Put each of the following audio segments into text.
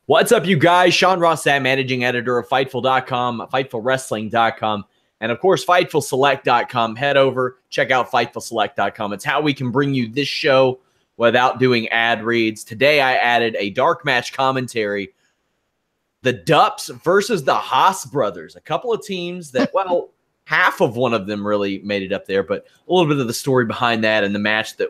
What's up, you guys? Sean Ross Sapp, managing editor of Fightful.com, FightfulWrestling.com, and of course, FightfulSelect.com. Head over, check out FightfulSelect.com. It's how we can bring you this show without doing ad reads. Today, I added a dark match commentary. The Dupps versus the Haas brothers. A couple of teams that, well, half of one of them really made it up there, but a little bit of the story behind that and the match that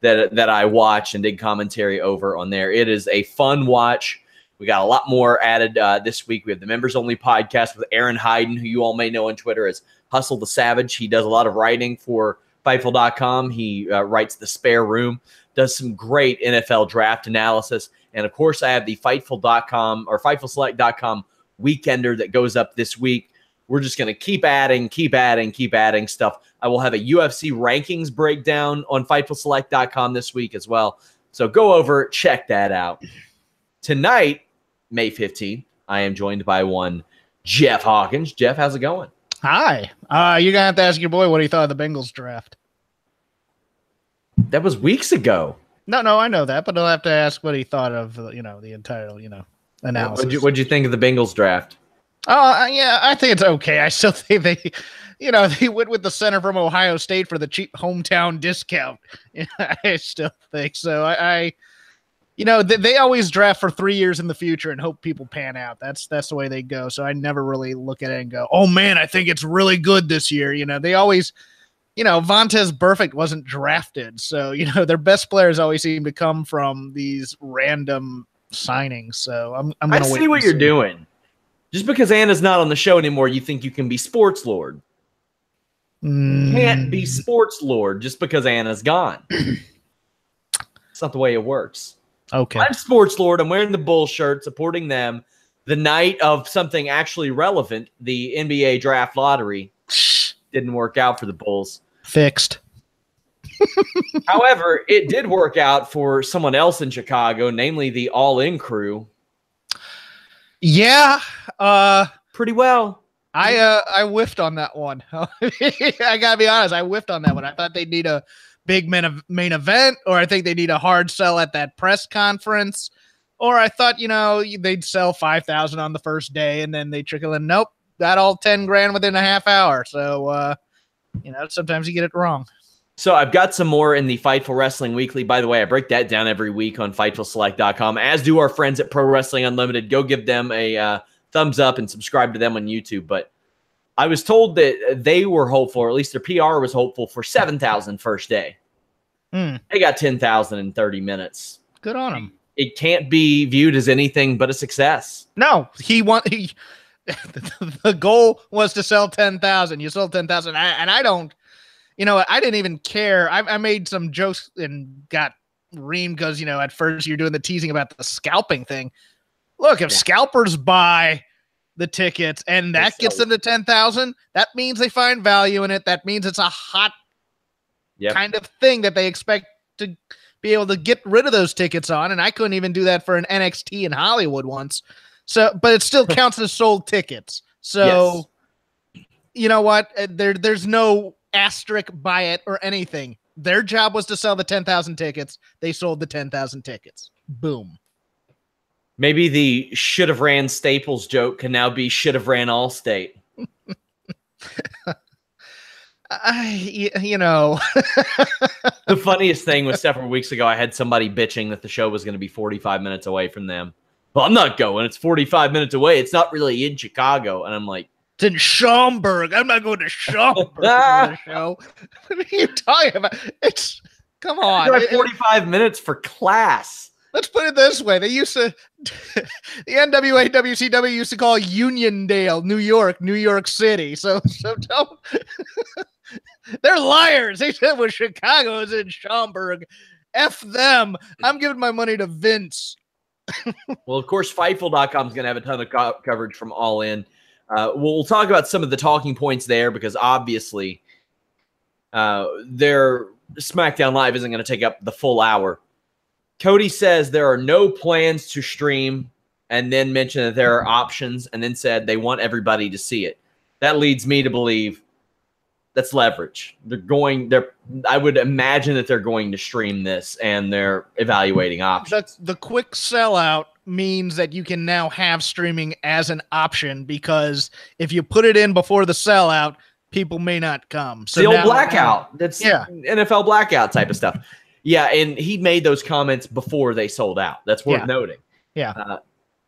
that I watched and did commentary over on there. It is a fun watch. We got a lot more added this week. We have the members-only podcast with Aaron Hayden, who you all may know on Twitter as Hustle the Savage. He does a lot of writing for Fightful.com. He writes The Spare Room, does some great NFL draft analysis. And, of course, I have the Fightful.com or FightfulSelect.com Weekender that goes up this week. We're just going to keep adding stuff. I will have a UFC rankings breakdown on FightfulSelect.com this week as well. So go over, check that out. Tonight, May 15th, I am joined by one Jeff Hawkins. Jeff, how's it going? Hi. You're going to have to ask your boy what he thought of the Bengals draft. That was weeks ago. No, I know that, but I'll have to ask what he thought of, the entire, analysis. What'd you think of the Bengals draft? Yeah, I think it's okay. I still think they went with the center from Ohio State for the cheap hometown discount. I still think so. They always draft for 3 years in the future and hope people pan out. That's the way they go. So I never really look at it and go, oh man, I think it's really good this year. They always, Vontaze Burfict wasn't drafted. So, their best players always seem to come from these random signings. So I'm going to wait. I see what you're doing. Just because Anna's not on the show anymore, you think you can be sports lord. Can't be sports lord just because Anna's gone. It's not the way it works. Okay. I'm sports lord. I'm wearing the Bull shirt, supporting them. The night of something actually relevant, the NBA draft lottery, didn't work out for the Bulls. Fixed. However, it did work out for someone else in Chicago, namely the All In crew. Yeah. Pretty well. I whiffed on that one. I gotta be honest. I whiffed on that one. I thought they'd need a big main event, or I think they need a hard sell at that press conference, or I thought, they'd sell 5,000 on the first day and then they trickle in. Nope. Got all 10 grand within a half hour. So, sometimes you get it wrong. So I've got some more in the Fightful Wrestling Weekly. By the way, I break that down every week on FightfulSelect.com, as do our friends at Pro Wrestling Unlimited. Go give them a thumbs up and subscribe to them on YouTube. But I was told that they were hopeful, or at least their PR was hopeful, for 7,000 first day. They got 10,000 in 30 minutes. Good on them. It can't be viewed as anything but a success. No, the goal was to sell 10,000. You sold 10,000, and I don't. I didn't even care. I made some jokes and got reamed because, at first you're doing the teasing about the scalping thing. Look, if scalpers buy the tickets and that gets them to 10,000, that means they find value in it. That means it's a hot kind of thing that they expect to be able to get rid of those tickets on. And I couldn't even do that for an NXT in Hollywood once. So, but it still counts as sold tickets. So, you know what? There's no asterisk by it or anything. Their job was to sell the 10,000 tickets. They sold the 10,000 tickets. Boom. Maybe the should have ran Staples joke can now be should have ran Allstate. The funniest thing was several weeks ago, I had somebody bitching that the show was going to be 45 minutes away from them. Well, I'm not going. It's 45 minutes away. It's not really in Chicago. And I'm like, it's in Schaumburg. I'm not going to Schaumburg for the show. What are you talking about? Come on. 45 minutes for class. Let's put it this way. They used to, the NWA, WCW used to call Uniondale, New York City. So don't, they're liars. They said when Chicago is in Schaumburg, F them. I'm giving my money to Vince. Well, of course, Fightful.com is going to have a ton of coverage from All In. We'll talk about some of the talking points there because obviously their SmackDown Live isn't going to take up the full hour. Cody says there are no plans to stream and then mentioned that there are options and then said they want everybody to see it. That leads me to believe that's leverage. I would imagine that they're going to stream this and they're evaluating options. That's the quick sellout means that you can now have streaming as an option, because if you put it in before the sellout, people may not come. So the old blackout. That's NFL blackout type of stuff. Yeah, and he made those comments before they sold out. That's worth noting. Yeah.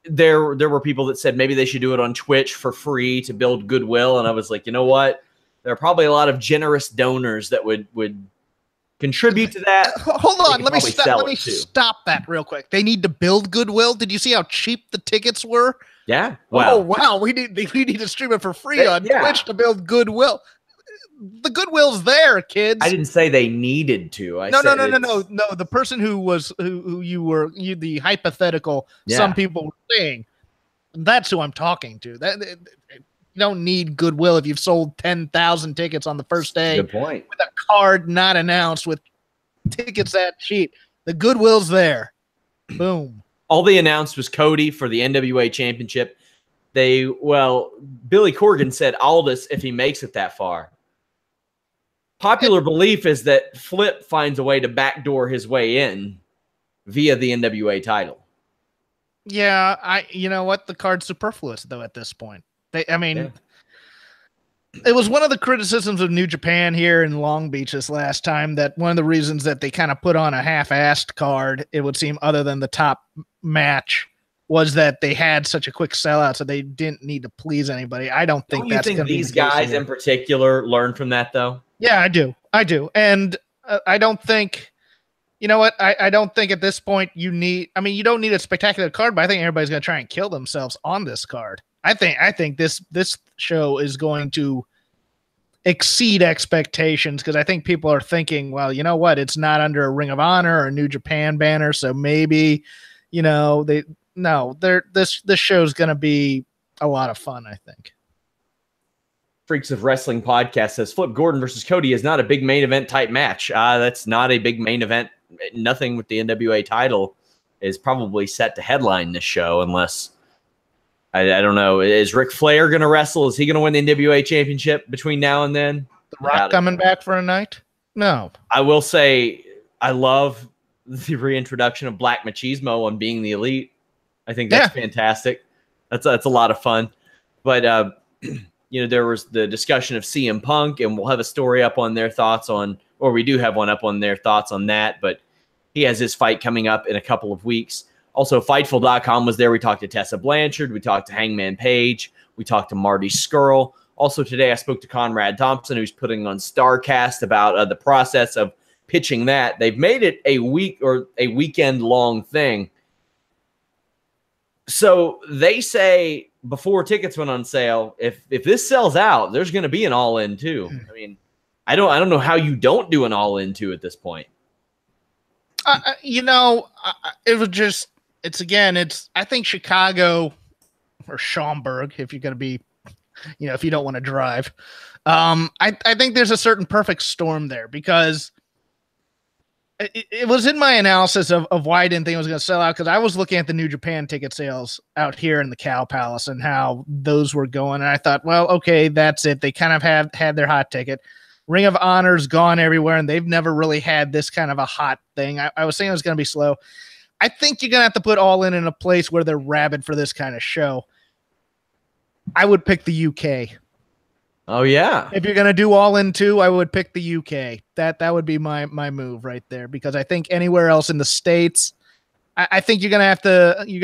There were people that said maybe they should do it on Twitch for free to build goodwill, and I was like, you know what? There are probably a lot of generous donors that would contribute to that. Hold on, let me stop that real quick. They need to build goodwill. Did you see how cheap the tickets were? Yeah. Wow. Oh wow, we need to stream it for free on Twitch to build goodwill. The goodwill's there, kids. I didn't say they needed to. No. The person who you the hypothetical. Some people were saying, that's who I'm talking to. You don't need goodwill if you've sold 10,000 tickets on the first day. Good point. With a card not announced, with tickets that cheap. The goodwill's there. Boom. All they announced was Cody for the NWA Championship. Billy Corgan said Aldis if he makes it that far. Popular belief is that Flip finds a way to backdoor his way in via the NWA title. Yeah, you know what? The card's superfluous, though, at this point. It was one of the criticisms of New Japan here in Long Beach this last time, that one of the reasons that they kind of put on a half-assed card, it would seem, other than the top match, was that they had such a quick sellout, so they didn't need to please anybody. I don't think that's going to be these guys in particular learn from that, though? Yeah, I do. And I don't think, you know what? I don't think at this point you don't need a spectacular card, but I think everybody's going to try and kill themselves on this card. I think this show is going to exceed expectations, because I think people are thinking, well, you know what? It's not under a Ring of Honor or a New Japan banner, so maybe, this show's going to be a lot of fun, I think. Freaks of Wrestling podcast says Flip Gordon versus Cody is not a big main event type match. That's not a big main event. Nothing with the NWA title is probably set to headline this show, unless I don't know. Is Ric Flair going to wrestle? Is he going to win the NWA championship between now and then? The Rock coming back for a night? No. I will say I love the reintroduction of Black Machismo on Being the Elite. I think that's fantastic. That's a lot of fun. But there was the discussion of CM Punk, and we'll have a story up on their thoughts on, or we do have one up on their thoughts on that, but he has his fight coming up in a couple of weeks. Also, Fightful.com was there. We talked to Tessa Blanchard. We talked to Hangman Page. We talked to Marty Scurll. Also today, I spoke to Conrad Thompson, who's putting on StarCast about the process of pitching that. They've made it a week or a weekend-long thing. So they say before tickets went on sale, if this sells out, there's going to be an all-in too. I mean, I don't know how you don't do an all-in too at this point. It was just, I think Chicago or Schaumburg, if you're going to be, if you don't want to drive, I think there's a certain perfect storm there, because it was in my analysis of why I didn't think it was going to sell out, because I was looking at the New Japan ticket sales out here in the Cow Palace and how those were going. And I thought, well, okay, that's it. They kind of had their hot ticket. Ring of Honor's gone everywhere, and they've never really had this kind of a hot thing. I was saying it was going to be slow. I think you're going to have to put All In a place where they're rabid for this kind of show. I would pick the UK. Oh, yeah. If you're going to do All In too, I would pick the UK. That would be my move right there, because I think anywhere else in the States, I think you're going to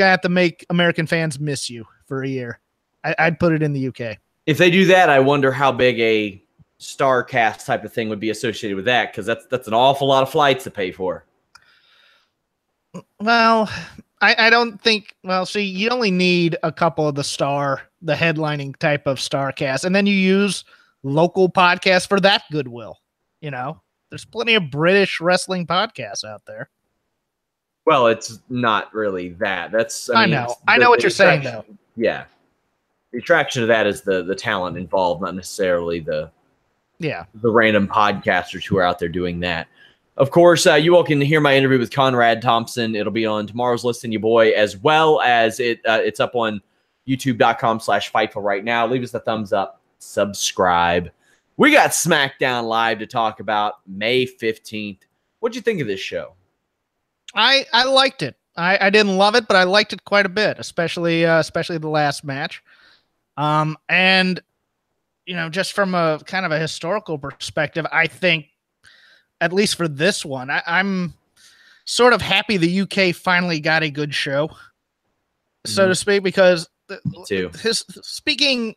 have to make American fans miss you for a year. I'd put it in the UK. If they do that, I wonder how big a StarCast type of thing would be associated with that, because that's an awful lot of flights to pay for. Well, I don't think. Well, see, you only need a couple of the headlining type of StarCast, and then you use local podcasts for that goodwill. There's plenty of British wrestling podcasts out there. Well, it's not really that. I know what you're saying, though. Yeah, the attraction of that is the talent involved, not necessarily the random podcasters who are out there doing that. Of course, you all can hear my interview with Conrad Thompson. It'll be on tomorrow's Listen You Boy, as well as it's up on youtube.com/Fightful right now. Leave us a thumbs up. Subscribe. We got SmackDown Live to talk about May 15th. What'd you think of this show? I liked it. I didn't love it, but I liked it quite a bit, especially the last match. And just from a kind of a historical perspective, I think, at least for this one, I'm sort of happy the UK finally got a good show, so to speak, because Me too. Speaking,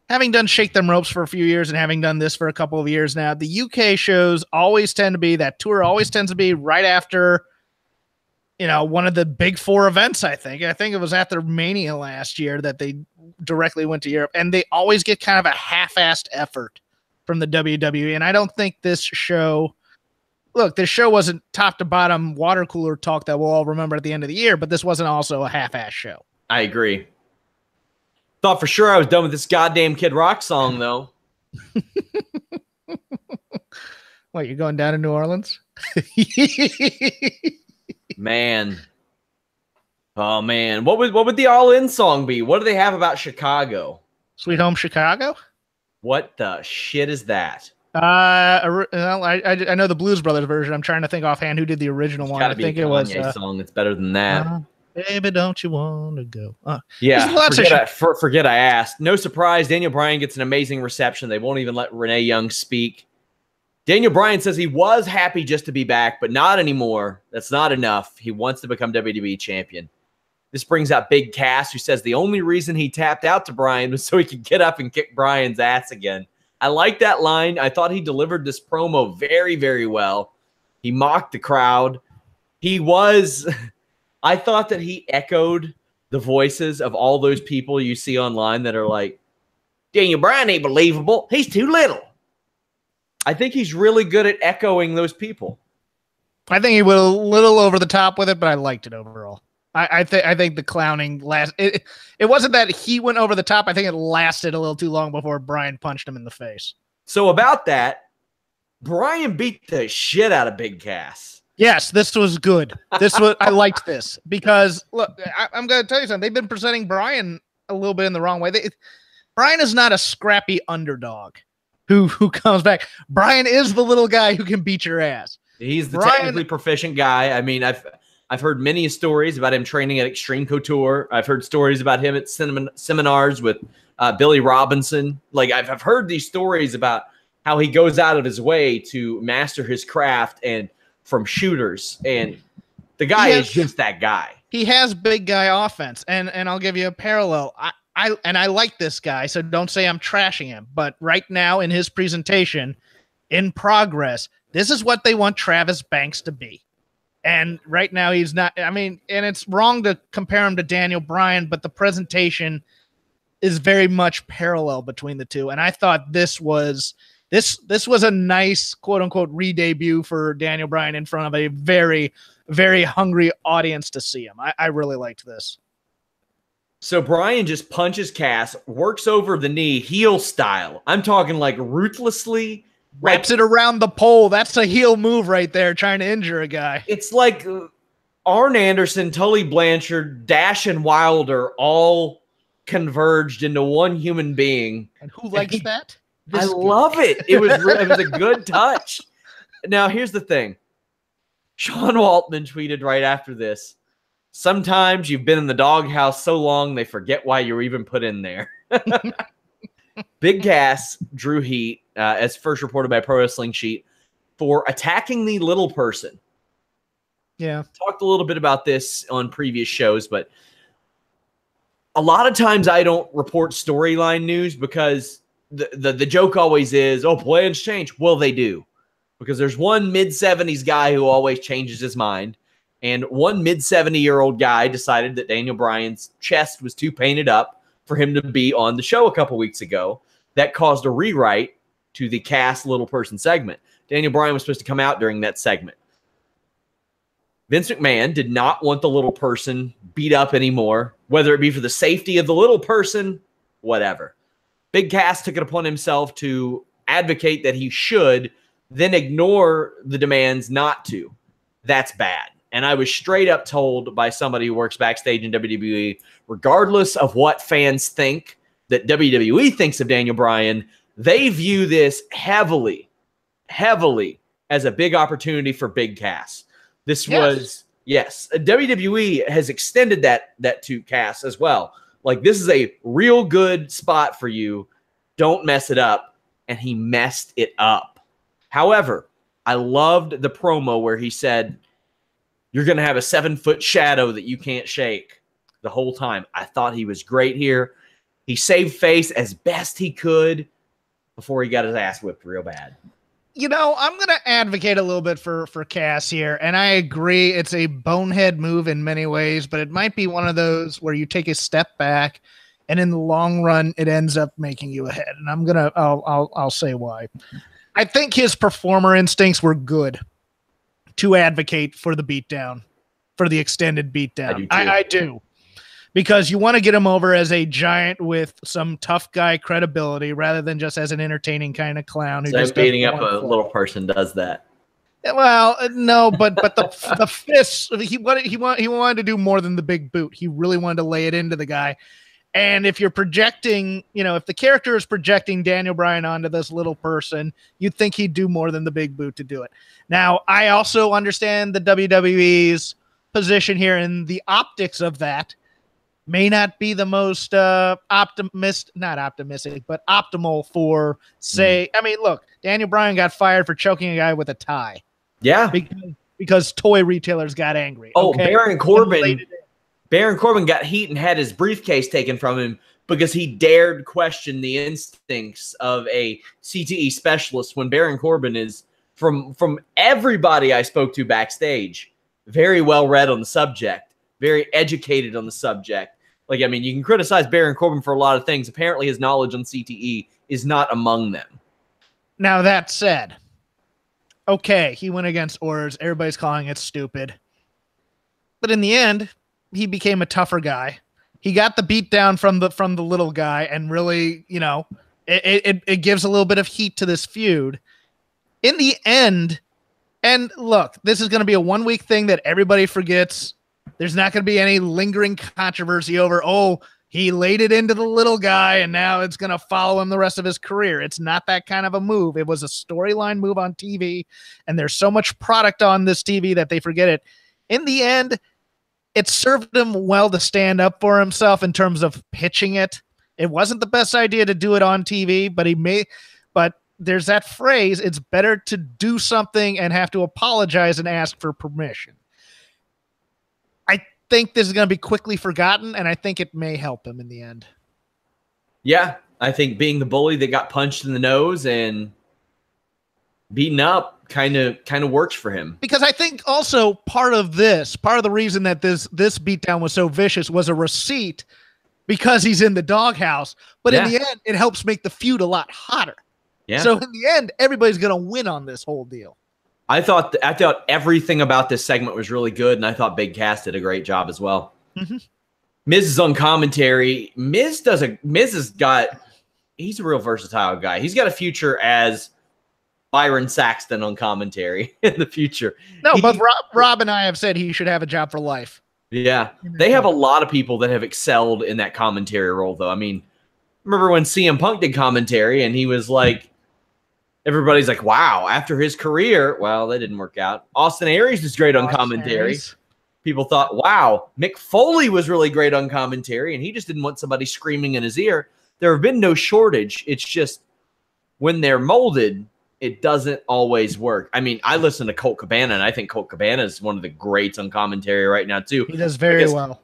having done Shake Them Ropes for a few years and having done this for a couple of years now, the UK shows always tend to be, that tour always tends to be right after, one of the big four events. I think it was after Mania last year that they directly went to Europe, and they always get kind of a half-assed effort from the WWE. And I don't think this show wasn't top to bottom water cooler talk that we'll all remember at the end of the year, but this wasn't also a half-ass show. I agree. Thought for sure I was done with this goddamn Kid Rock song, though. What, you're going down to New Orleans? Man. Oh, man. What would the All-In song be? What do they have about Chicago? Sweet Home Chicago? What the shit is that? I know the Blues Brothers version. I'm trying to think offhand who did the original one. I think it was a song that's better than that. Baby, don't you want to go? Yeah, forget I asked. No surprise, Daniel Bryan gets an amazing reception. They won't even let Renee Young speak. Daniel Bryan says he was happy just to be back, but not anymore. That's not enough. He wants to become WWE champion. This brings out Big Cass, who says the only reason he tapped out to Bryan was so he could get up and kick Bryan's ass again. I like that line. I thought he delivered this promo very, very well. He mocked the crowd. I thought that he echoed the voices of all those people you see online that are like, Daniel Bryan ain't believable. He's too little. I think he's really good at echoing those people. I think he went a little over the top with it, but I liked it overall. I think the clowning it wasn't that he went over the top. I think it lasted a little too long before Bryan punched him in the face. So about that, Bryan beat the shit out of Big Cass. Yes, this was good. I liked this because look, I'm going to tell you something. They've been presenting Bryan a little bit in the wrong way. Bryan is not a scrappy underdog who comes back. Bryan is the little guy who can beat your ass. He's the technically proficient guy. I mean, I've heard many stories about him training at Extreme Couture. I've heard stories about him at seminars with Billy Robinson. Like I've heard these stories about how he goes out of his way to master his craft and from shooters. And the guy is just that guy. He has big guy offense. And I'll give you a parallel. I like this guy, so don't say I'm trashing him. But right now in his presentation, in progress, this is what they want Travis Banks to be. And right now he's not, I mean, and it's wrong to compare him to Daniel Bryan, but the presentation is very much parallel between the two. And I thought this was a nice quote unquote re-debut for Daniel Bryan in front of a very, very hungry audience to see him. I really liked this. So Bryan just punches Cass, works over the knee, heel style. I'm talking like ruthlessly. Wraps it around the pole. That's a heel move right there, trying to injure a guy. It's like Arn Anderson, Tully Blanchard, Dash, and Wilder all converged into one human being. And who likes that? I love it. It was a good touch. Now, here's the thing. Sean Waltman tweeted right after this, sometimes you've been in the doghouse so long they forget why you were even put in there. Big Cass drew heat, as first reported by Pro Wrestling Sheet, for attacking the little person. Yeah. Talked a little bit about this on previous shows, but a lot of times I don't report storyline news because the joke always is, oh, plans change. Well, they do. Because there's one mid-70s guy who always changes his mind, and one mid-70-year-old guy decided that Daniel Bryan's chest was too painted up for him to be on the show a couple weeks ago. That caused a rewrite to the Cass little person segment. Daniel Bryan was supposed to come out during that segment. Vince McMahon did not want the little person beat up anymore, whether it be for the safety of the little person, whatever. Big Cass took it upon himself to advocate that he should, then ignore the demands not to. That's bad. And I was straight up told by somebody who works backstage in WWE, regardless of what fans think that WWE thinks of Daniel Bryan, they view this heavily as a big opportunity for Big Cass. This was, Yes, WWE has extended that to Cass as well. Like, this is a real good spot for you. Don't mess it up. And he messed it up. However, I loved the promo where he said, you're going to have a 7-foot shadow that you can't shake the whole time. I thought he was great here. He saved face as best he could before he got his ass whipped real bad. You know, I'm going to advocate a little bit for Cass here, and I agree it's a bonehead move in many ways, but it might be one of those where you take a step back, and in the long run, it ends up making you ahead. And I'll say why. I think his performer instincts were good to advocate for the beatdown, for the extended beatdown. I do. Because you want to get him over as a giant with some tough guy credibility rather than just as an entertaining kind of clown who just beating up a little person does that. Well, no, but the fists, he wanted to do more than the big boot. He really wanted to lay it into the guy. And if you're projecting, if the character is projecting Daniel Bryan onto this little person, you'd think he'd do more than the big boot to do it. Now, I also understand the WWE's position here, and the optics of that may not be the most optimal for, say, I mean, look, Daniel Bryan got fired for choking a guy with a tie. Yeah. Because toy retailers got angry. Oh, okay? Baron Corbin got heat and had his briefcase taken from him because he dared question the instincts of a CTE specialist when Baron Corbin is, from everybody I spoke to backstage, very well read on the subject, very educated on the subject. Like, I mean, you can criticize Baron Corbin for a lot of things. Apparently, his knowledge on CTE is not among them. Now, that said, okay, he went against orders. Everybody's calling it stupid. But in the end, he became a tougher guy. He got the beat down from the little guy, and really, it gives a little bit of heat to this feud. In the end, and look, this is going to be a 1-week thing that everybody forgets. There's not going to be any lingering controversy over, oh, he laid it into the little guy and now it's going to follow him the rest of his career. It's not that kind of a move. It was a storyline move on TV, and there's so much product on this TV that they forget it. In the end, it served him well to stand up for himself in terms of pitching it. It wasn't the best idea to do it on TV, but there's that phrase, it's better to do something and have to apologize and ask for permission. I think this is going to be quickly forgotten, and I think it may help him in the end. Yeah, I think being the bully that got punched in the nose and beaten up kind of works for him. Because I think also part of the reason that this beatdown was so vicious was a receipt because he's in the doghouse. But in the end, it helps make the feud a lot hotter. Yeah. So in the end, everybody's going to win on this whole deal. I thought everything about this segment was really good, and I thought Big Cass did a great job as well. Mm-hmm. Miz is on commentary. He's a real versatile guy. He's got a future as Byron Saxton on commentary in the future. No, but Rob and I have said he should have a job for life. Yeah. They have a lot of people that have excelled in that commentary role, though. I mean, remember when CM Punk did commentary and he was like, everybody's like, wow, after his career, well, that didn't work out. Austin Aries was great on commentary. People thought, wow, Mick Foley was really great on commentary, and he just didn't want somebody screaming in his ear. There have been no shortage. It's just when they're molded, it doesn't always work. I mean, I listen to Colt Cabana, and I think Colt Cabana is one of the greats on commentary right now, too. He does very well.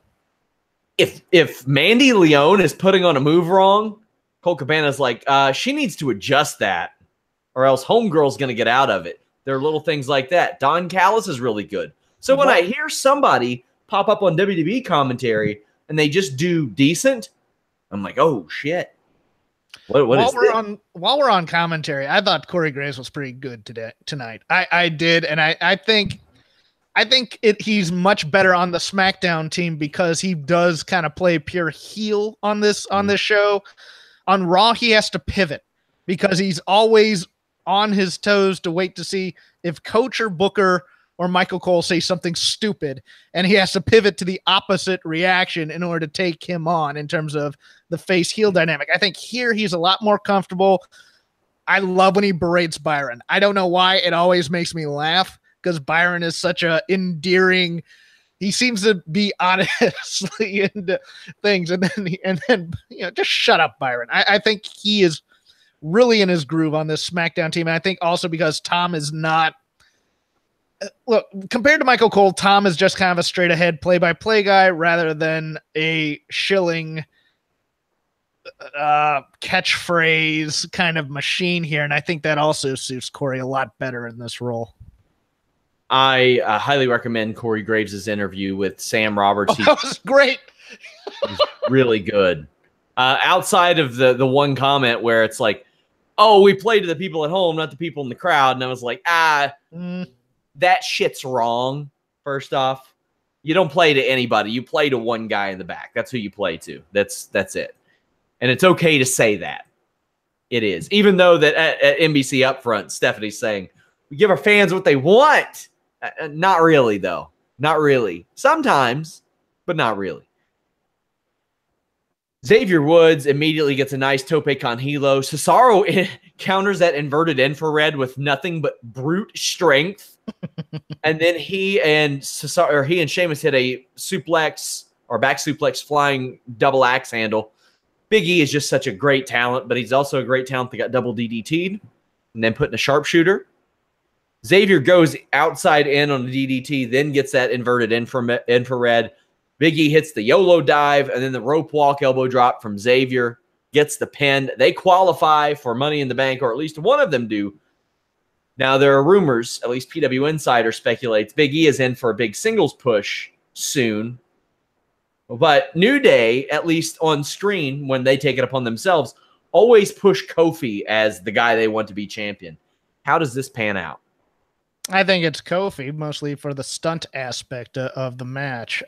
If Mandy Leone is putting on a move wrong, Colt Cabana's like, she needs to adjust that, or else Homegirl's going to get out of it. There are little things like that. Don Callis is really good. So when I hear somebody pop up on WWE commentary and they just do decent, I'm like, oh, shit. While we're on commentary, I thought Corey Graves was pretty good tonight. I did, and I think he's much better on the SmackDown team because he does kind of play pure heel on this show. On Raw, he has to pivot because he's always on his toes to wait to see if Coach or Booker or Michael Cole say something stupid, and he has to pivot to the opposite reaction in order to take him on in terms of the face-heel dynamic. I think here he's a lot more comfortable. I love when he berates Byron. I don't know why. It always makes me laugh because Byron is such a endearing, He seems to be honestly into things, and then just shut up, Byron. I think he is really in his groove on this SmackDown team, and I think also because Tom is not. Look, compared to Michael Cole, Tom is just kind of a straight ahead play-by-play guy rather than a shilling catchphrase kind of machine here, and I think that also suits Corey a lot better in this role. I highly recommend Corey Graves' interview with Sam Roberts. That was great. He's really good. Outside of the one comment where it's like, oh, we play to the people at home, not the people in the crowd. And I was like, that shit's wrong. First off, you don't play to anybody. You play to one guy in the back. That's who you play to. That's it. And it's okay to say that. It is. Even though that at NBC Upfront, Stephanie's saying, we give our fans what they want. Not really, though. Not really. Sometimes, but not really. Xavier Woods immediately gets a nice tope con hilo. Cesaro counters that inverted infrared with nothing but brute strength. And then he and Sheamus hit a suplex or back suplex flying double axe handle. Big E is just such a great talent, but he's also a great talent that got double DDT'd and then put in a sharpshooter. Xavier goes outside in on the DDT, then gets that inverted infrared. Big E hits the YOLO dive, and then the rope walk elbow drop from Xavier, gets the pin. They qualify for Money in the Bank, or at least one of them do. Now, there are rumors, at least PW Insider speculates, Big E is in for a big singles push soon. But New Day, at least on screen, when they take it upon themselves, always push Kofi as the guy they want to be champion. How does this pan out? I think it's Kofi, mostly for the stunt aspect of the match.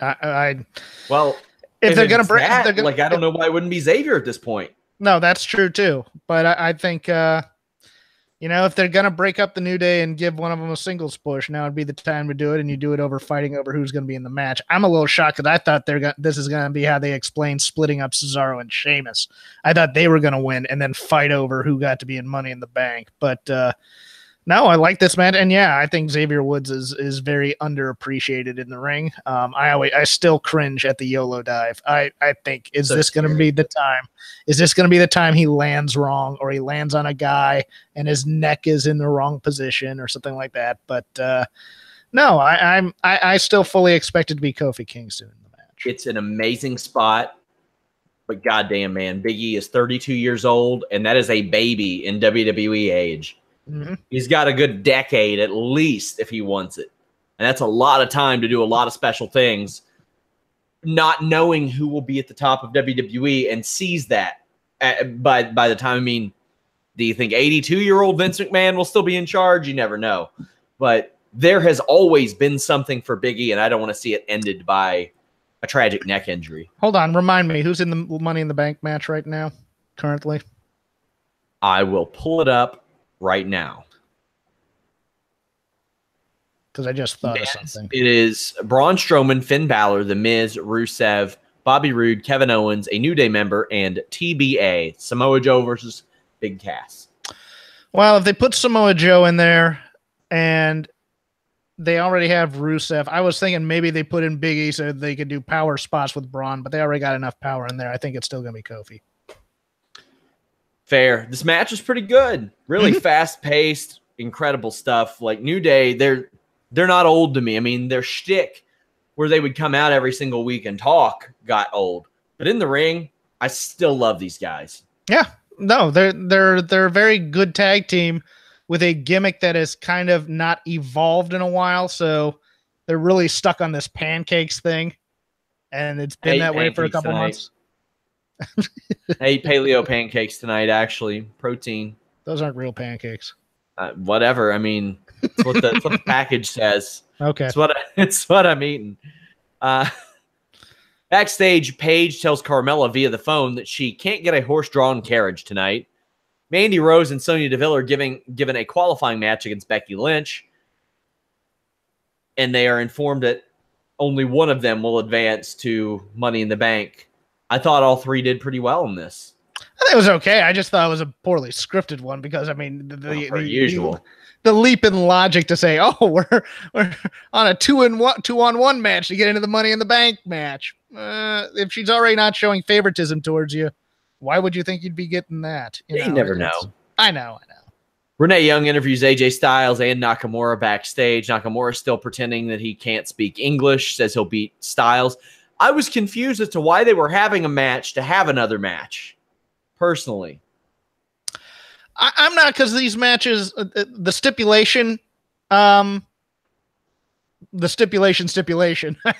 Well, if they're going to break, I don't know why it wouldn't be Xavier at this point. No, that's true too. But I think, if they're going to break up the New Day and give one of them a singles push, now would be the time to do it, and you do it over fighting over who's going to be in the match. I'm a little shocked because I thought this is going to be how they explain splitting up Cesaro and Sheamus. I thought they were going to win and then fight over who got to be in Money in the Bank. But no, I like this match, and yeah, I think Xavier Woods is very underappreciated in the ring. I still cringe at the YOLO dive. I think is this going to be the time? Is this going to be the time he lands wrong, or he lands on a guy and his neck is in the wrong position, or something like that? But no, I still fully expect it to be Kofi Kingston in the match. It's an amazing spot, but goddamn, man, Big E is 32 years old, and that is a baby in WWE age. Mm-hmm. He's got a good decade at least if he wants it. And that's a lot of time to do a lot of special things, not knowing who will be at the top of WWE, and sees that by the time. I mean, do you think 82-year-old Vince McMahon will still be in charge? You never know. But there has always been something for Big E, and I don't want to see it ended by a tragic neck injury. Hold on. Remind me, who's in the Money in the Bank match right now, currently? I will pull it up right now, because I just thought of something. It is Braun Strowman, Finn Balor, The Miz, Rusev, Bobby Roode, Kevin Owens, a New Day member, and TBA, Samoa Joe versus Big Cass. Well, if they put Samoa Joe in there and they already have Rusev, I was thinking maybe they put in Big E so they could do power spots with Braun, but they already got enough power in there. I think it's still going to be Kofi. Fair. This match was pretty good. Really fast-paced, incredible stuff. Like New Day, they're not old to me. I mean, their shtick where they would come out every single week and talk got old. But in the ring, I still love these guys. Yeah. No, they're a very good tag team with a gimmick that has kind of not evolved in a while. So they're really stuck on this pancakes thing. And it's been that way for a couple months. I ate paleo pancakes tonight, actually. Protein. Those aren't real pancakes. Whatever. I mean, it's what the package says. Okay. It's what I'm eating. Backstage, Paige tells Carmella via the phone that she can't get a horse-drawn carriage tonight. Mandy Rose and Sonya Deville are given a qualifying match against Becky Lynch. And they are informed that only one of them will advance to Money in the Bank. I thought all three did pretty well in this. I think it was okay. I just thought it was a poorly scripted one because, I mean, the usual. the leap in logic to say, oh, we're on a 2-on-1 match to get into the Money in the Bank match. If she's already not showing favoritism towards you, why would you think you'd be getting that? You never know. I know. Renee Young interviews AJ Styles and Nakamura backstage. Nakamura still pretending that he can't speak English, says he'll beat Styles. I was confused as to why they were having a match to have another match, personally. I'm not, because these matches, the stipulation. I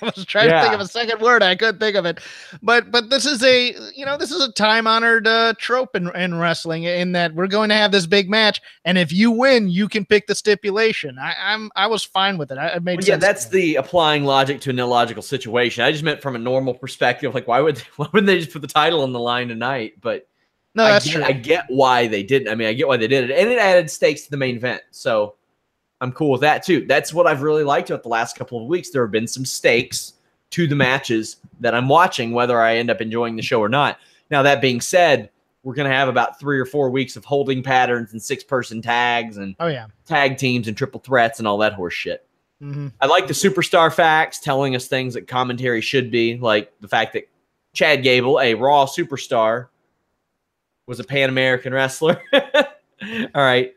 was trying to think of a second word. I couldn't think of it. But this is a time-honored trope in wrestling, in that we're going to have this big match, and if you win, you can pick the stipulation. I was fine with it. It made sense. Yeah, that's the applying logic to an illogical situation. I just meant from a normal perspective, like why wouldn't they just put the title on the line tonight? But no, that's true. I get why they didn't. I mean, I get why they did it, and it added stakes to the main event. So I'm cool with that too. That's what I've really liked about the last couple of weeks. There have been some stakes to the matches that I'm watching, whether I end up enjoying the show or not. Now, that being said, we're going to have about 3 or 4 weeks of holding patterns and 6-person tags and tag teams and triple threats and all that horse shit. Mm-hmm. I like the superstar facts telling us things that commentary should be, like the fact that Chad Gable, a Raw superstar, was a Pan-American wrestler. All right.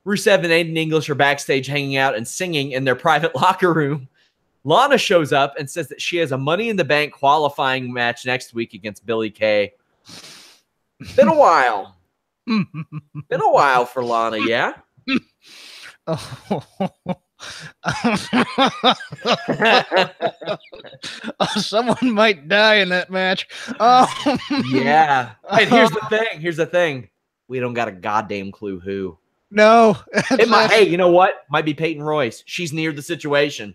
Rusev and Aiden English are backstage hanging out and singing in their private locker room. Lana shows up and says that she has a Money in the Bank qualifying match next week against Billie Kay. Been a while. Been a while for Lana, yeah? Someone might die in that match. Yeah. And here's the thing. We don't got a goddamn clue who. No. Hey, you know what? Might be Peyton Royce. She's near the situation.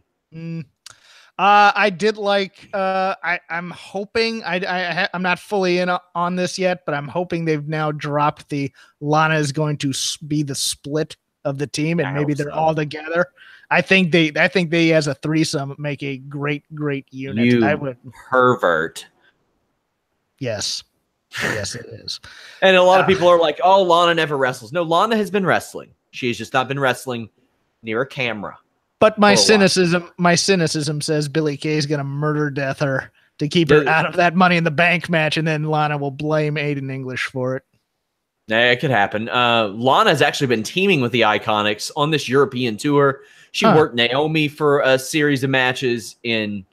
I did like. I'm hoping. I'm not fully in on this yet, but I'm hoping they've now dropped the Lana is going to be the split of the team, and maybe they're all together. I think they as a threesome make a great unit. You pervert. Yes. Yes, it is. And a lot of people are like, oh, Lana never wrestles. No, Lana has been wrestling. She has just not been wrestling near a camera. But my cynicism says Billie Kay is going to murder death her to keep her out of that Money in the Bank match, and then Lana will blame Aiden English for it. Yeah, it could happen. Lana has actually been teaming with the Iconics on this European tour. She worked Naomi for a series of matches in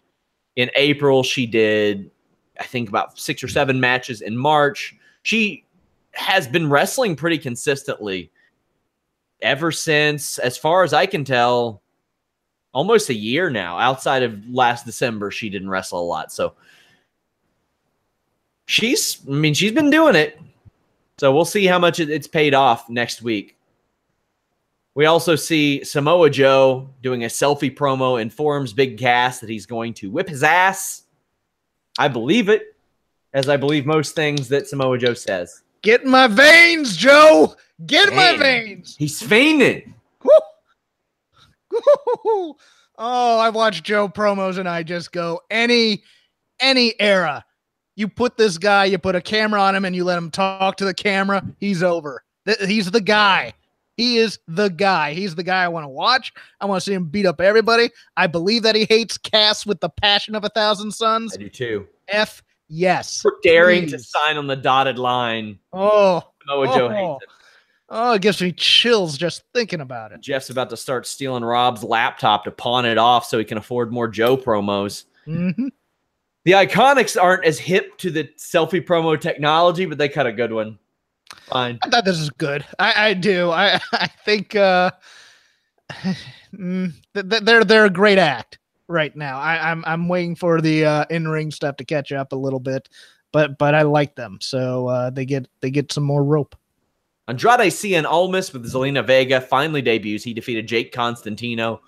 April. She did, I think, about 6 or 7 matches in March. She has been wrestling pretty consistently ever since, as far as I can tell, almost a year now. Outside of last December, she didn't wrestle a lot. So she's been doing it. So we'll see how much it's paid off next week. We also see Samoa Joe doing a selfie promo, informs Big Cass that he's going to whip his ass. I believe it, as I believe most things that Samoa Joe says. Get in my veins, Joe! Get in my veins! He's fainting. Oh, I watch Joe promos and I just go, any era. You put this guy, you put a camera on him and you let him talk to the camera, he's over. He's the guy. He is the guy. He's the guy I want to watch. I want to see him beat up everybody. I believe that he hates Cass with the passion of 1,000 suns. I do too. Yes. For daring to sign on the dotted line. Samoa Joe hates it. Oh, it gives me chills just thinking about it. Jeff's about to start stealing Rob's laptop to pawn it off so he can afford more Joe promos. Mm-hmm. The Iconics aren't as hip to the selfie promo technology, but they cut a good one. Fine. I thought this is good. I do. I think they're a great act right now. I'm waiting for the in-ring stuff to catch up a little bit, but I like them. So they get some more rope. Andrade Cien Almas with Zelina Vega finally debuts. He defeated Jake Constantino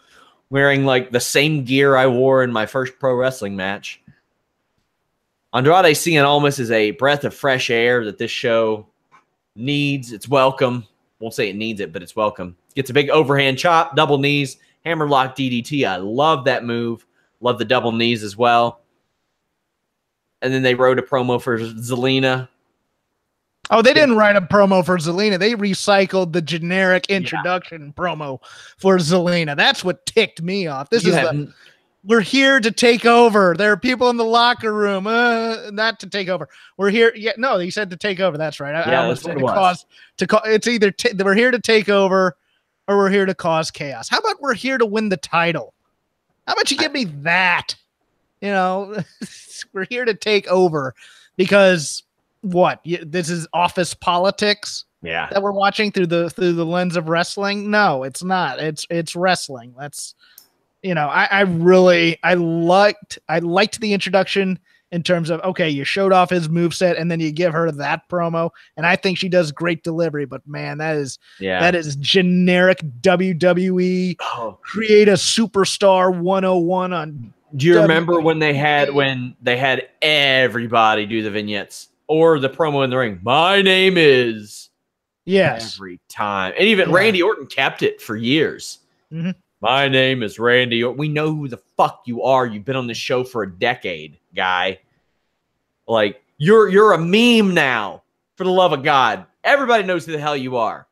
wearing like the same gear I wore in my first pro wrestling match. Andrade Cien Almas is a breath of fresh air that this show needs. It's welcome. Won't say it needs it, but it's welcome. Gets a big overhand chop, double knees, hammerlock DDT. I love that move. Love the double knees as well. And then they wrote a promo for Zelina. Oh, they didn't write a promo for Zelina. They recycled the generic introduction promo for Zelina. That's what ticked me off. We're here to take over. There are people in the locker room. Not to take over. We're here. Yeah, no, he said to take over. That's right. I almost said it's either we're here to take over or we're here to cause chaos. How about we're here to win the title? How about you give me that? You know, we're here to take over because what? This is office politics. Yeah, that we're watching through the lens of wrestling. No, it's not. It's wrestling. That's, you know, I liked the introduction in terms of, okay, you showed off his moveset and then you give her that promo, and I think she does great delivery. But man, that is generic WWE. Create a superstar 101 on. Do you remember when they had everybody do the vignettes or the promo in the ring? My name is. Yes. Every time. And even Randy Orton kept it for years. Mm-hmm. My name is Randy Orton. We know who the fuck you are. You've been on this show for a decade, guy. Like, you're a meme now, for the love of God. Everybody knows who the hell you are.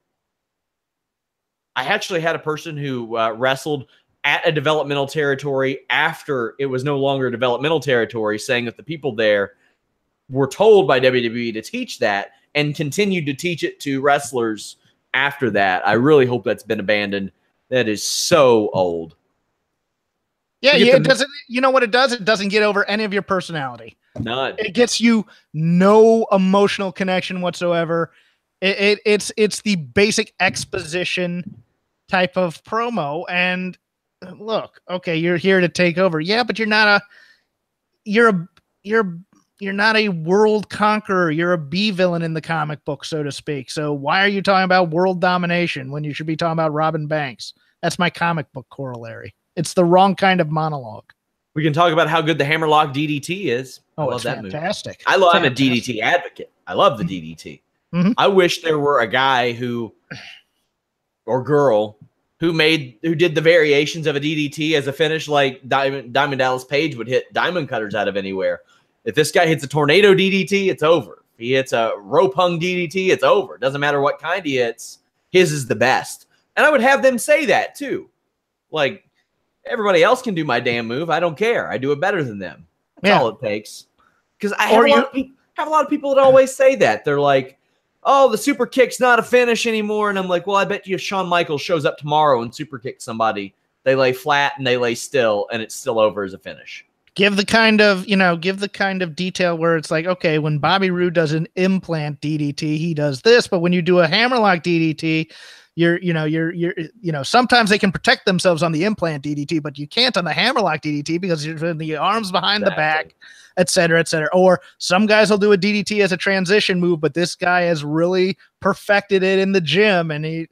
I actually had a person who wrestled at a developmental territory after it was no longer a developmental territory, saying that the people there were told by WWE to teach that and continued to teach it to wrestlers after that. I really hope that's been abandoned. That is so old. Yeah, it doesn't. You know what it does? It doesn't get over any of your personality. None. It gets you no emotional connection whatsoever. It's the basic exposition type of promo. And look, okay, you're here to take over. Yeah, but you're not a world conqueror. You're a B villain in the comic book, so to speak. So why are you talking about world domination when you should be talking about Robin Banks? That's my comic book corollary. It's the wrong kind of monologue. We can talk about how good the Hammerlock DDT is. Oh, it's fantastic. I'm a DDT advocate. I love the DDT. Mm-hmm. I wish there were a guy or girl who did the variations of a DDT as a finish, like Diamond Dallas Page would hit diamond cutters out of anywhere. If this guy hits a tornado DDT, it's over. If he hits a rope hung DDT, it's over. It doesn't matter what kind he hits. His is the best. And I would have them say that too. Like, everybody else can do my damn move. I don't care. I do it better than them. That's all it takes. Because I have a lot of people that always say that. They're like, oh, the super kick's not a finish anymore. And I'm like, well, I bet you if Shawn Michaels shows up tomorrow and super kicks somebody, they lay flat and they lay still, and it's still over as a finish. Give the kind of detail where it's like, okay, when Bobby Roode does an implant DDT, he does this, but when you do a hammerlock DDT, sometimes they can protect themselves on the implant DDT, but you can't on the hammerlock DDT because you're in the arms behind the back, et cetera, et cetera. Or some guys will do a DDT as a transition move, but this guy has really perfected it in the gym, and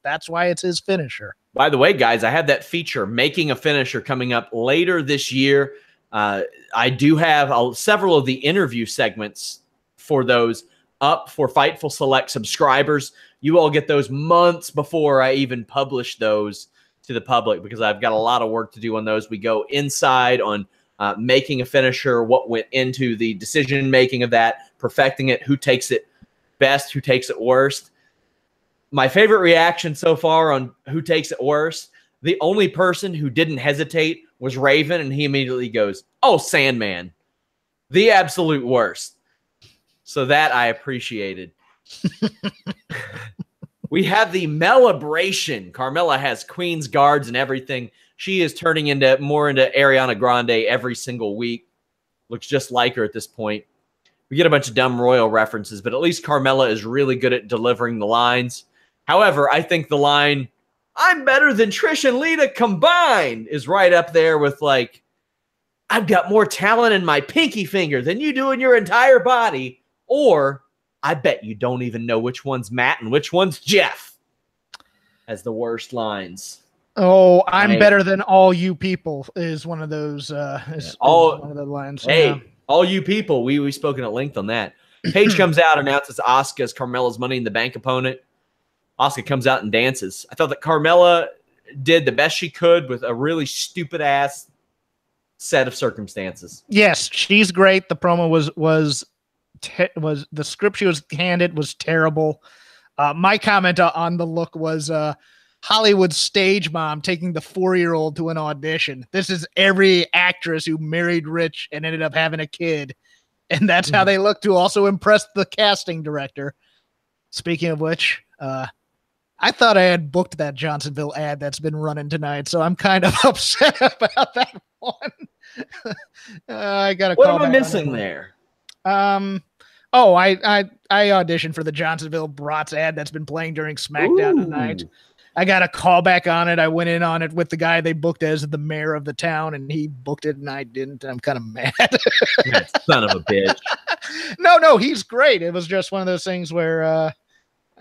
that's why it's his finisher. By the way, guys, I have that feature, Making a Finisher, coming up later this year. I do have several of the interview segments for those up for Fightful Select subscribers. You all get those months before I even publish those to the public because I've got a lot of work to do on those. We go inside on making a finisher, what went into the decision-making of that, perfecting it, who takes it best, who takes it worst. My favorite reaction so far on who takes it worst, the only person who didn't hesitate was Raven, and he immediately goes, oh, Sandman, the absolute worst. So that I appreciated. We have the Melibration. Carmella has Queen's guards and everything. She is turning more into Ariana Grande every single week. Looks just like her at this point. We get a bunch of dumb Royal references, but at least Carmella is really good at delivering the lines. However, I think the line, I'm better than Trish and Lita combined, is right up there with like, I've got more talent in my pinky finger than you do in your entire body. Or I bet you don't even know which one's Matt and which one's Jeff as the worst lines. Oh, I'm better than all you people is one of those. One of the lines. Hey, all you people. We've spoken at length on that. Paige comes out, announces Asuka as Carmella's Money in the Bank opponent. Asuka comes out and dances. I thought that Carmella did the best she could with a really stupid ass set of circumstances. Yes, she's great. The promo was the script she was handed was terrible. My comment on the look was Hollywood stage mom taking the 4-year-old to an audition. This is every actress who married rich and ended up having a kid. And that's how they look to also impress the casting director. Speaking of which, I thought I had booked that Johnsonville ad that's been running tonight, so I'm kind of upset about that one. I got to call. What am I missing there? I auditioned for the Johnsonville Brats ad that's been playing during SmackDown tonight. I got a call back on it. I went in on it with the guy they booked as the mayor of the town, and he booked it and I didn't. I'm kind of mad. Son of a bitch. No, he's great. It was just one of those things where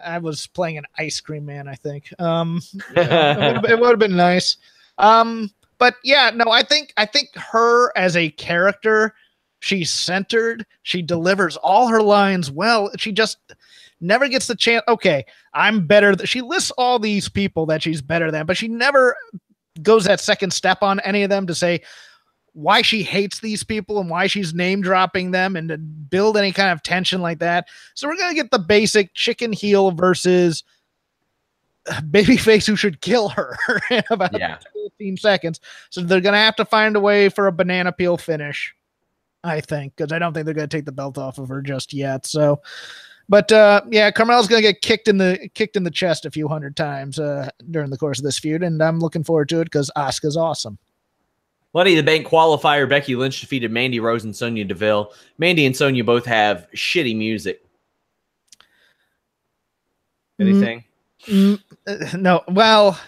I was playing an ice cream man, I think. It would have been nice. But yeah, no, I think her as a character, she's centered. She delivers all her lines well. She just never gets the chance. Okay, I'm better. She lists all these people that she's better than, but she never goes that second step on any of them to say why she hates these people and why she's name dropping them and to build any kind of tension like that. So we're going to get the basic chicken heel versus babyface who should kill her in about 15 seconds. So they're going to have to find a way for a banana peel finish, I think, because I don't think they're going to take the belt off of her just yet. So, but yeah, Carmella's going to get kicked in the chest a few hundred times during the course of this feud, and I'm looking forward to it because Asuka's awesome. Money in the Bank qualifier, Becky Lynch defeated Mandy Rose and Sonya Deville. Mandy and Sonya both have shitty music. Anything? No. Well,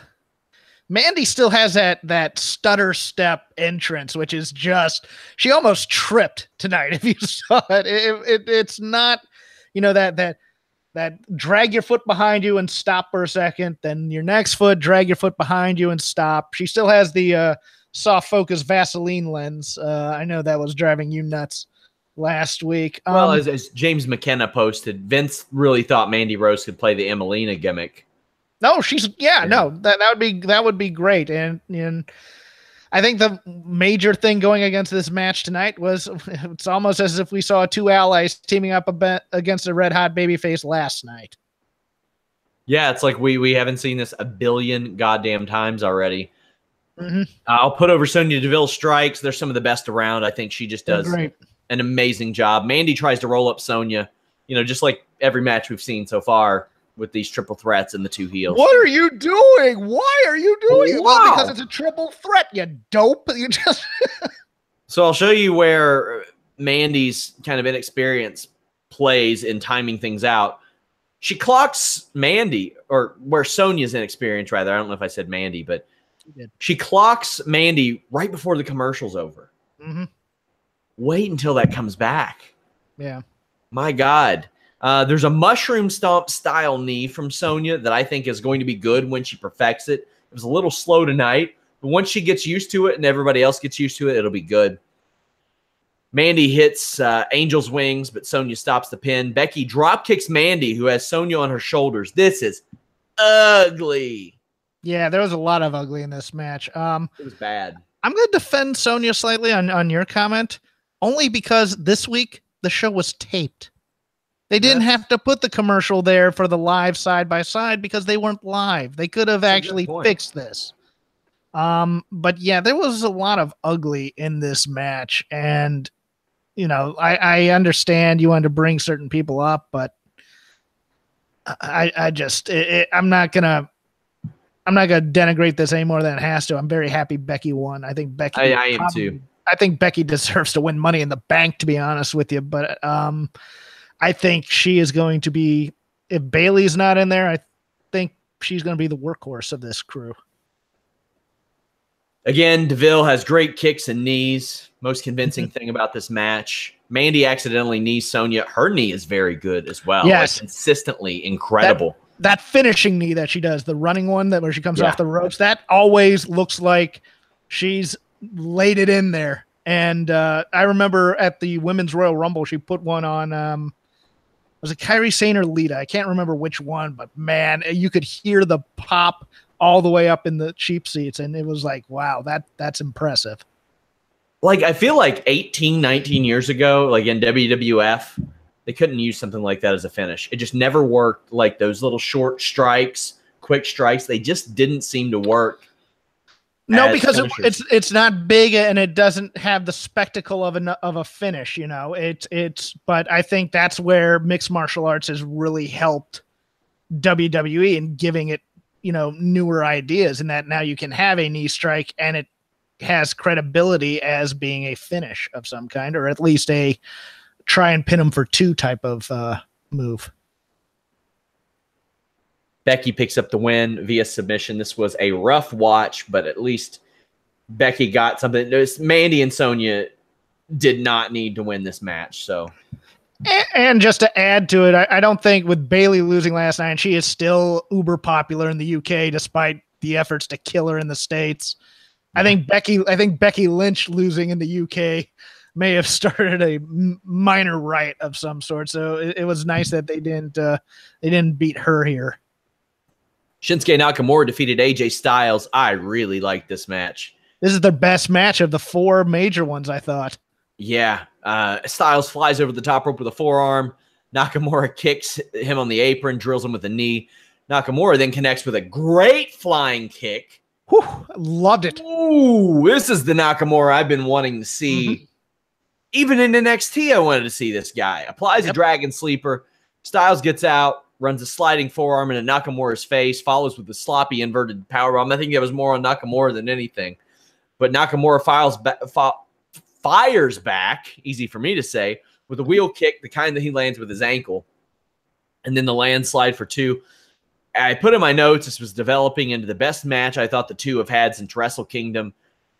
Mandy still has that stutter step entrance, which is just, she almost tripped tonight. If you saw it, it's not, that drag your foot behind you and stop for a second. Then your next foot, drag your foot behind you and stop. She still has the soft focus Vaseline lens. I know that was driving you nuts last week. Well, as James McKenna posted, Vince really thought Mandy Rose could play the Emelina gimmick. No, that would be great. And I think the major thing going against this match tonight was it's almost as if we saw two allies teaming up against a red hot babyface last night. Yeah, it's like we haven't seen this a billion goddamn times already. I'll put over Sonya Deville strikes. They're some of the best around. I think she just does an amazing job. Mandy tries to roll up Sonya, just like every match we've seen so far with these triple threats and the two heels. What are you doing? Why are you doing it? Well, because it's a triple threat, you dope. You just So I'll show you where Mandy's kind of inexperience plays in timing things out. She clocks Mandy, or where Sonya's inexperience, rather. I don't know if I said Mandy, but she clocks Mandy right before the commercial's over. Wait until that comes back. Yeah. My God. There's a mushroom stomp style knee from Sonya that I think is going to be good when she perfects it. It was a little slow tonight, but once she gets used to it and everybody else gets used to it, it'll be good. Mandy hits Angel's Wings, but Sonya stops the pin. Becky drop kicks Mandy, who has Sonya on her shoulders. This is ugly. Yeah, there was a lot of ugly in this match. It was bad. I'm going to defend Sonya slightly on your comment, only because this week the show was taped. They didn't have to put the commercial there for the live side-by-side because they weren't live. They could have actually fixed this. But yeah, there was a lot of ugly in this match. And, I understand you wanted to bring certain people up, but I'm not going to denigrate this any more than it has to. I'm very happy Becky won. I think Becky. I am too. I think Becky deserves to win Money in the Bank, to be honest with you. But I think she is going to be, if Bayley's not in there, I think she's going to be the workhorse of this crew. Again, Deville has great kicks and knees. Most convincing thing about this match. Mandy accidentally knees Sonya. Her knee is very good as well. Yes. Consistently incredible. That finishing knee that she does, the running one where she comes off the ropes, that always looks like she's laid it in there. And I remember at the Women's Royal Rumble, she put one on, was it Kairi Sane or Lita? I can't remember which one, but man, you could hear the pop all the way up in the cheap seats. And it was like, wow, that's impressive. Like, I feel like 18, 19 years ago, like in WWF, they couldn't use something like that as a finish. It just never worked. Like those little short strikes, quick strikes, they just didn't seem to work. No, because it's not big and it doesn't have the spectacle of a finish, you know. But I think that's where mixed martial arts has really helped WWE in giving it, you know, newer ideas, and that now you can have a knee strike and it has credibility as being a finish of some kind, or at least a try and pin him for 2 type of move. Becky picks up the win via submission. This was a rough watch, but at least Becky got something. Mandy and Sonya did not need to win this match. So, and just to add to it, I don't think with Bayley losing last night, she is still uber popular in the UK despite the efforts to kill her in the States. I think Becky Lynch losing in the UK may have started a minor riot of some sort. So it was nice that they didn't beat her here. Shinsuke Nakamura defeated AJ Styles. I really liked this match. This is their best match of the 4 major ones, I thought. Yeah. Styles flies over the top rope with a forearm. Nakamura kicks him on the apron, drills him with a knee. Nakamura then connects with a great flying kick. Whew, loved it. Ooh, this is the Nakamura I've been wanting to see. Mm-hmm. Even in NXT, I wanted to see this guy. Applies a Dragon Sleeper. Styles gets out, runs a sliding forearm into Nakamura's face, follows with a sloppy inverted powerbomb. I think it was more on Nakamura than anything. But Nakamura fires back, easy for me to say, with a wheel kick, the kind that he lands with his ankle. And then the landslide for 2. I put in my notes, this was developing into the best match I thought the 2 have had since Wrestle Kingdom.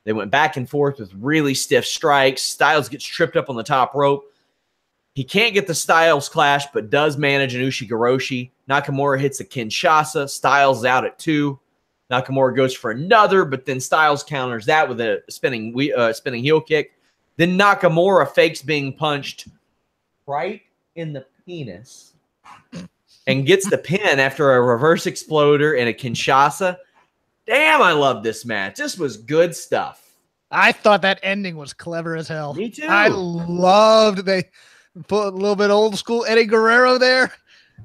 They went back and forth with really stiff strikes. Styles gets tripped up on the top rope. He can't get the Styles clash, but does manage an Ushigoroshi. Nakamura hits a Kinshasa. Styles out at 2. Nakamura goes for another, but then Styles counters that with a spinning heel kick. Then Nakamura fakes being punched right in the penis and gets the pin after a reverse exploder and a Kinshasa. Damn, I love this match. This was good stuff. I thought that ending was clever as hell. Me too. I loved they put a little bit old school Eddie Guerrero there.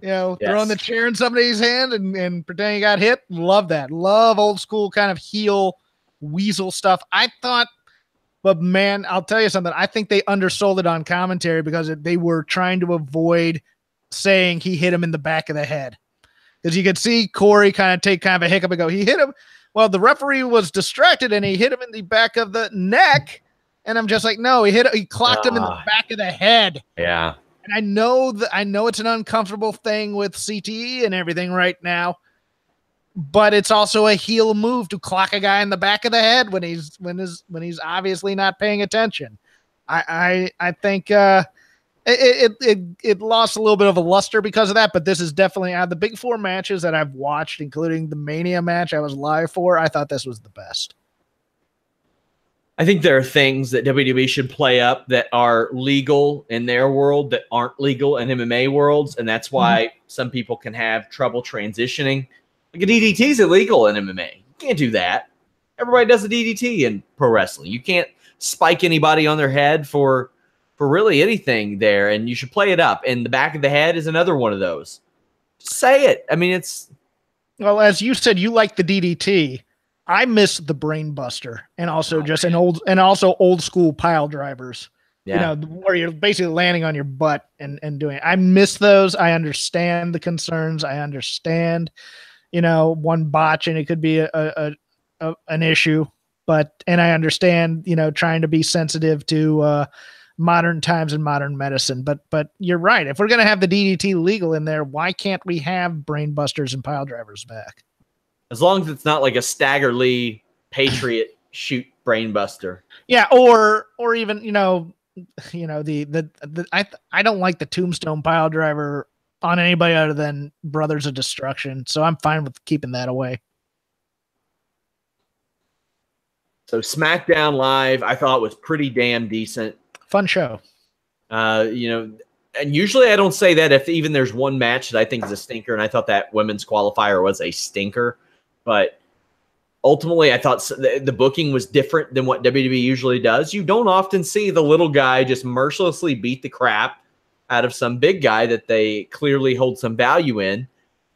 You know, throwing the chair in somebody's hand and pretending he got hit. Love that. Love old school kind of heel weasel stuff. I thought, but man, I'll tell you something. I think they undersold it on commentary because they were trying to avoid saying he hit him in the back of the head. Because you could see Corey kind of take kind of a hiccup and go, he hit him. Well, the referee was distracted and he hit him in the back of the neck. And I'm just like, no, he clocked him in the back of the head. Yeah. And I know it's an uncomfortable thing with CTE and everything right now, but it's also a heel move to clock a guy in the back of the head when he's obviously not paying attention. I think it lost a little bit of a luster because of that, but this is definitely out of the big 4 matches that I've watched, including the Mania match I was live for. I thought this was the best. I think there are things that WWE should play up that are legal in their world that aren't legal in MMA worlds, and that's why some people can have trouble transitioning. Like a DDT is illegal in MMA. You can't do that. Everybody does a DDT in pro wrestling. You can't spike anybody on their head for really anything there, and you should play it up. And the back of the head is another one of those. Just say it. I mean, it's... Well, as you said, you like the DDT. I miss the brain buster and also old school pile drivers, you know, where you're basically landing on your butt and doing it. I miss those. I understand the concerns. I understand, you know, one botch and it could be an issue, and I understand, you know, trying to be sensitive to modern times and modern medicine, but you're right. If we're going to have the DDT legal in there, why can't we have brain busters and pile drivers back? As long as it's not like a Stagger Lee Patriot shoot brainbuster. Yeah, or even, you know, I don't like the tombstone pile driver on anybody other than Brothers of Destruction, so I'm fine with keeping that away. So SmackDown Live, I thought was pretty damn decent. Fun show. You know, and usually I don't say that if even there's one match that I think is a stinker, and I thought that women's qualifier was a stinker. But ultimately, I thought the booking was different than what WWE usually does. You don't often see the little guy just mercilessly beat the crap out of some big guy that they clearly hold some value in.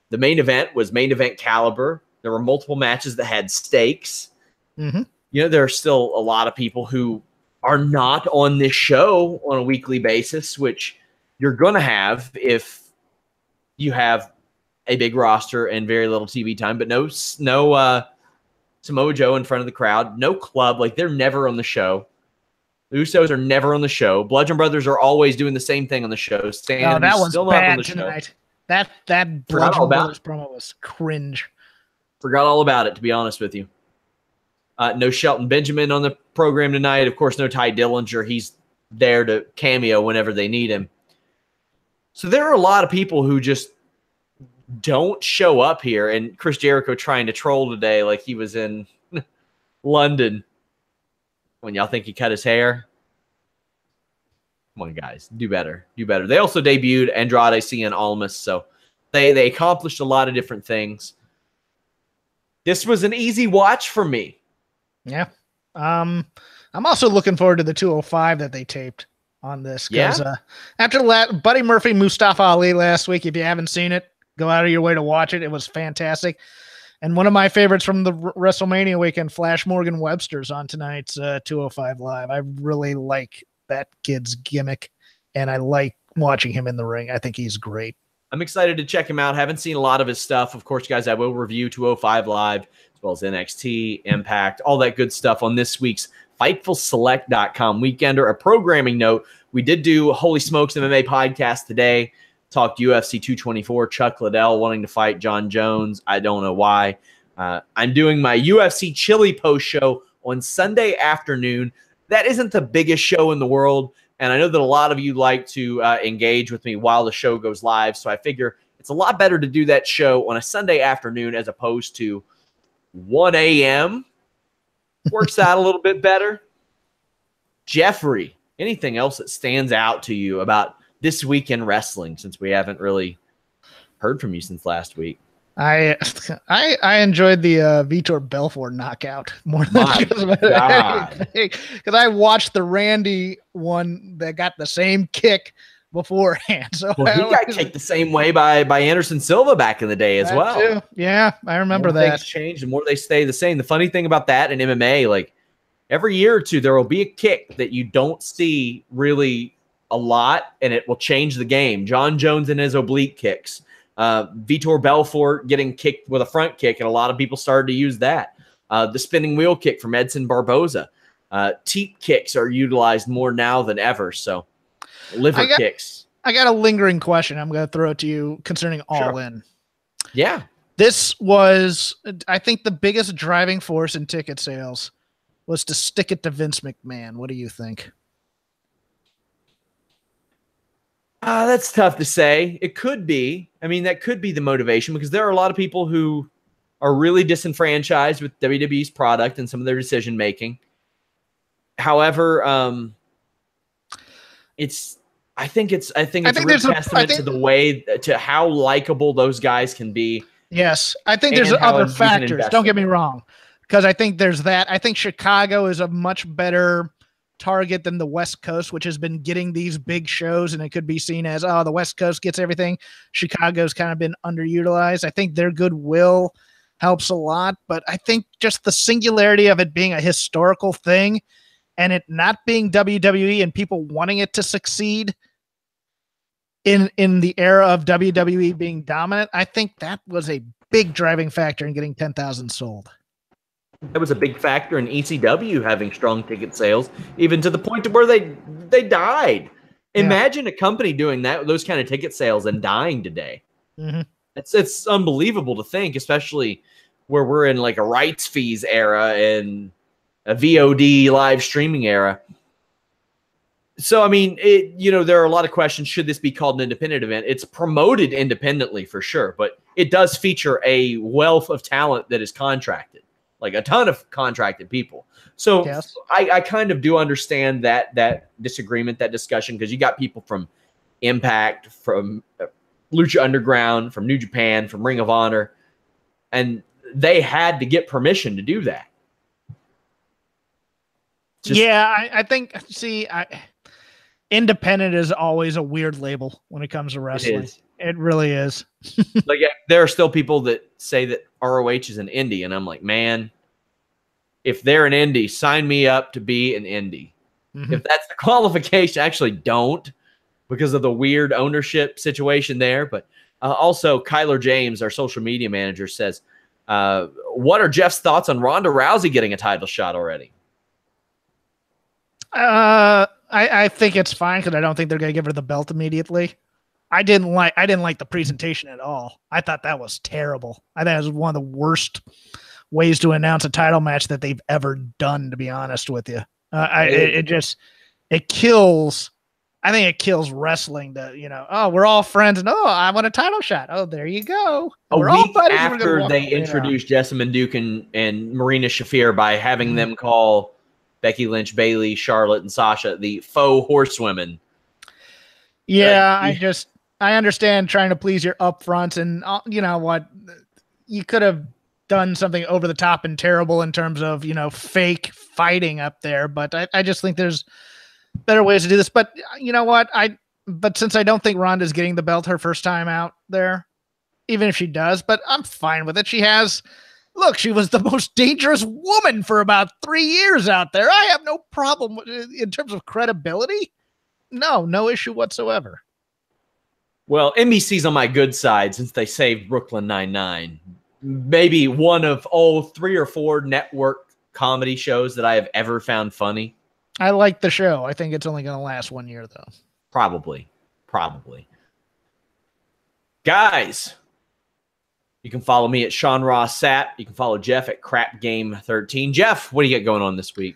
The main event was main event caliber. There were multiple matches that had stakes. Mm-hmm. You know, there are still a lot of people who are not on this show on a weekly basis, which you're going to have if you have a big roster and very little TV time, but no Samoa Joe in front of the crowd, no club. Like, they're never on the show. The Usos are never on the show. Bludgeon Brothers are always doing the same thing on the show. That was still bad not on the tonight. Show. That Bludgeon Brothers promo was cringe. Forgot all about it, to be honest with you. No Shelton Benjamin on the program tonight. Of course, no Ty Dillinger. He's there to cameo whenever they need him. So there are a lot of people who just don't show up here. And Chris Jericho trying to troll today like he was in London. When y'all think he cut his hair. Come on, guys. Do better. Do better. They also debuted Andrade Cien Almas, so they accomplished a lot of different things. This was an easy watch for me. Yeah. I'm also looking forward to the 205 that they taped on this. Yeah. After Buddy Murphy, Mustafa Ali last week, if you haven't seen it, go out of your way to watch it. It was fantastic. And one of my favorites from the WrestleMania weekend, Flash Morgan Webster's on tonight's 205 Live. I really like that kid's gimmick, and I like watching him in the ring. I think he's great. I'm excited to check him out. Haven't seen a lot of his stuff. Of course, guys, I will review 205 Live, as well as NXT, Impact, all that good stuff on this week's FightfulSelect.com Weekender. A programming note, we did do Holy Smokes MMA podcast today. Talked UFC 224, Chuck Liddell wanting to fight John Jones. I don't know why. I'm doing my UFC Chili post show on Sunday afternoon. That isn't the biggest show in the world, and I know that a lot of you like to engage with me while the show goes live, so I figure it's a lot better to do that show on a Sunday afternoon as opposed to 1 a.m. Works out a little bit better. Jeffrey, anything else that stands out to you about this week in wrestling, since we haven't really heard from you since last week? I enjoyed the Vitor Belfort knockout more than anything, because I watched the Randy one that got the same kick beforehand. So he got kicked the same way by Anderson Silva back in the day as well. Too. Yeah, I remember that. Things change, the more they stay the same. The funny thing about that in MMA, like every year or two, there will be a kick that you don't see really a lot, and it will change the game. John Jones and his oblique kicks. Vitor Belfort getting kicked with a front kick, and a lot of people started to use that. The spinning wheel kick from Edson Barboza. Teep kicks are utilized more now than ever, so liver kicks. I got a lingering question I'm going to throw it to you concerning All In. Yeah. This was, I think, the biggest driving force in ticket sales was to stick it to Vince McMahon. What do you think? That's tough to say. It could be. I mean, that could be the motivation, because there are a lot of people who are really disenfranchised with WWE's product and some of their decision making. However, I think it's a real testament to the way to how likable those guys can be. Yes, I think there's other factors. Don't get me wrong, because I think there's that. I think Chicago is a much better target than the West Coast, which has been getting these big shows, and it could be seen as, oh, the West Coast gets everything. Chicago's kind of been underutilized. I think their goodwill helps a lot, but I think just the singularity of it being a historical thing and it not being WWE and people wanting it to succeed in the era of WWE being dominant, I think that was a big driving factor in getting 10,000 sold. That was a big factor in ECW having strong ticket sales, even to the point to where they died. Yeah. Imagine a company doing those kind of ticket sales and dying today. Mm-hmm. It's unbelievable to think, especially where we're in like a rights fees era and a VOD live streaming era. So, I mean, there are a lot of questions. Should this be called an independent event? It's promoted independently for sure, but it does feature a wealth of talent that is contracted. Like a ton of contracted people. So yes. I kind of do understand that disagreement, that discussion, because you got people from Impact, from Lucha Underground, from New Japan, from Ring of Honor, and they had to get permission to do that. I think, Independent is always a weird label when it comes to wrestling. It really is. Like, there are still people that say that ROH is an indie, and I'm like, man, if they're an indie, sign me up to be an indie. Mm-hmm. If that's the qualification, actually don't, because of the weird ownership situation there. But also, Kyler James, our social media manager, says, what are Jeff's thoughts on Ronda Rousey getting a title shot already? I think it's fine because I don't think they're going to give her the belt immediately. I didn't like the presentation at all. I thought that was terrible. I think it was one of the worst ways to announce a title match that they've ever done, to be honest with you. It kills. I think it kills wrestling to, oh, we're all friends and I want a title shot. Oh, there you go. We're a week after they introduced Jessamine Duke and Marina Shafir by having them call Becky Lynch, Bayley, Charlotte, and Sasha the faux horsewomen. Yeah, I understand trying to please your upfronts, and you know what, you could have done something over the top and terrible in terms of fake fighting up there, but I just think there's better ways to do this. But you know what, but since I don't think Ronda's getting the belt her first time out there, even if she does, but I'm fine with it. She was the most dangerous woman for about 3 years out there. I have no problem with it in terms of credibility. No issue whatsoever. Well, NBC's on my good side since they saved Brooklyn Nine-Nine. Maybe one of 3 or 4 network comedy shows that I have ever found funny. I like the show. I think it's only going to last 1 year, though. Probably. Guys, you can follow me at Sean Ross Sapp. You can follow Jeff at Crap Game 13. Jeff, what do you got going on this week?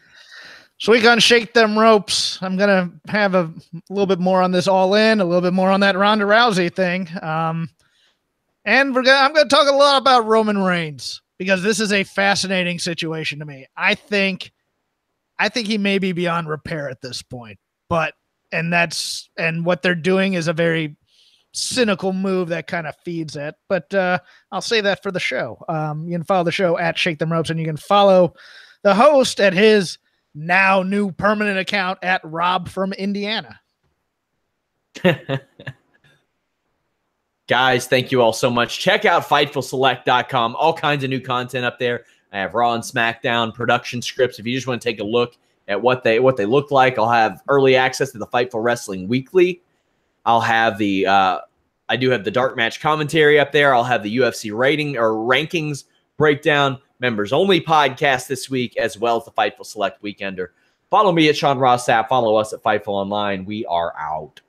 So we can shake them ropes. I'm going to have a little bit more on this All In, a little bit more on that Ronda Rousey thing. And I'm going to talk a lot about Roman Reigns because this is a fascinating situation to me. I think he may be beyond repair at this point, and what they're doing is a very cynical move that kind of feeds it, but I'll say that for the show. You can follow the show at Shake Them Ropes, and you can follow the host at his now new permanent account at Rob from Indiana. Guys, thank you all so much. Check out FightfulSelect.com. All kinds of new content up there. I have Raw and SmackDown production scripts. If you just want to take a look at what they look like, I'll have early access to the Fightful Wrestling Weekly. I'll have I do have the dark match commentary up there. I'll have the UFC rating or rankings breakdown, members only podcast this week, as well as the Fightful Select Weekender. Follow me at Sean Ross Sapp. Follow us at Fightful Online. We are out.